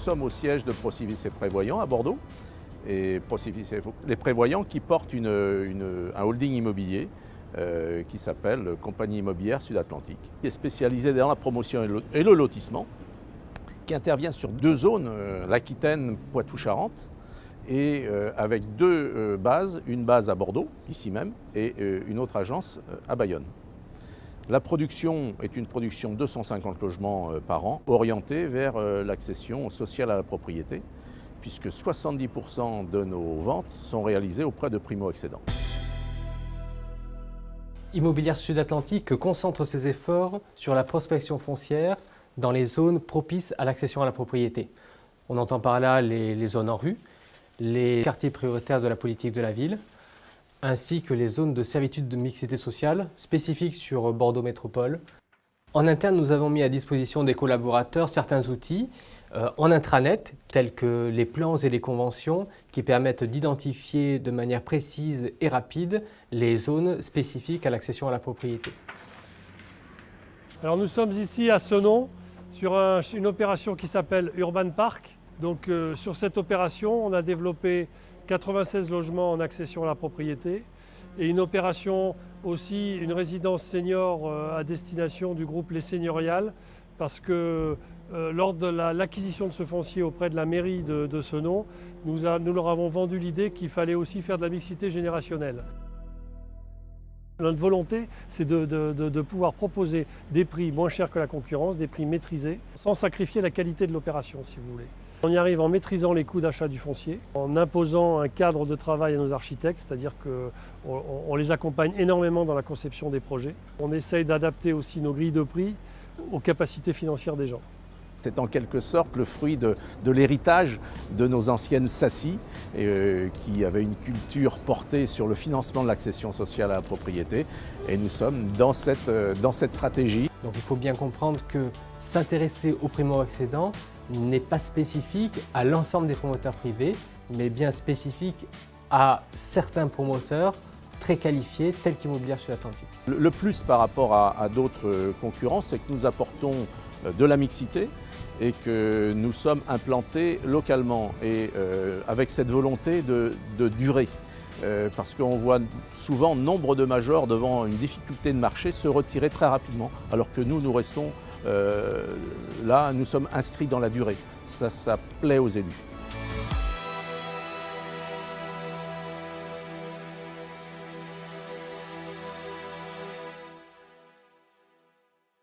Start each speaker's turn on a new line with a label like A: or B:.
A: sommes au siège de Procivis et Prévoyants à Bordeaux. Et Procivis et les Prévoyants qui portent un holding immobilier qui s'appelle Compagnie Immobilière Sud-Atlantique, qui est spécialisée dans la promotion et le lotissement, qui intervient sur 2 zones, l'Aquitaine, Poitou-Charentes, et avec 2 bases, une base à Bordeaux, ici même, et une autre agence à Bayonne. La production est une production de 250 logements par an, orientée vers l'accession sociale à la propriété, puisque 70% de nos ventes sont réalisées auprès de primo-accédants.
B: Immobilière Sud-Atlantique concentre ses efforts sur la prospection foncière dans les zones propices à l'accession à la propriété. On entend par là les zones en rue, les quartiers prioritaires de la politique de la ville, ainsi que les zones de servitude de mixité sociale spécifiques sur Bordeaux Métropole. En interne, nous avons mis à disposition des collaborateurs certains outils en intranet, tels que les plans et les conventions, qui permettent d'identifier de manière précise et rapide les zones spécifiques à l'accession à la propriété.
C: Alors nous sommes ici à Senon sur une opération qui s'appelle Urban Park. Donc sur cette opération, on a développé 96 logements en accession à la propriété et une opération aussi, une résidence senior à destination du groupe Les Seigneuriales, parce que lors de l'acquisition de ce foncier auprès de la mairie de Senon, nous leur avons vendu l'idée qu'il fallait aussi faire de la mixité générationnelle. Notre volonté, c'est de pouvoir proposer des prix moins chers que la concurrence, des prix maîtrisés, sans sacrifier la qualité de l'opération, si vous voulez. On y arrive en maîtrisant les coûts d'achat du foncier, en imposant un cadre de travail à nos architectes, c'est-à-dire qu'on les accompagne énormément dans la conception des projets. On essaye d'adapter aussi nos grilles de prix aux capacités financières des gens.
A: C'est en quelque sorte le fruit de l'héritage de nos anciennes SACI qui avaient une culture portée sur le financement de l'accession sociale à la propriété. Et nous sommes dans cette stratégie.
B: Donc il faut bien comprendre que s'intéresser aux primo-accédants n'est pas spécifique à l'ensemble des promoteurs privés, mais bien spécifique à certains promoteurs très qualifiés tels qu'Immobilière Sud-Atlantique.
A: Le plus par rapport à d'autres concurrents, c'est que nous apportons de la mixité et que nous sommes implantés localement et avec cette volonté de durer. Parce qu'on voit souvent nombre de majors devant une difficulté de marché se retirer très rapidement, alors que nous restons là, nous sommes inscrits dans la durée. Ça plaît aux élus.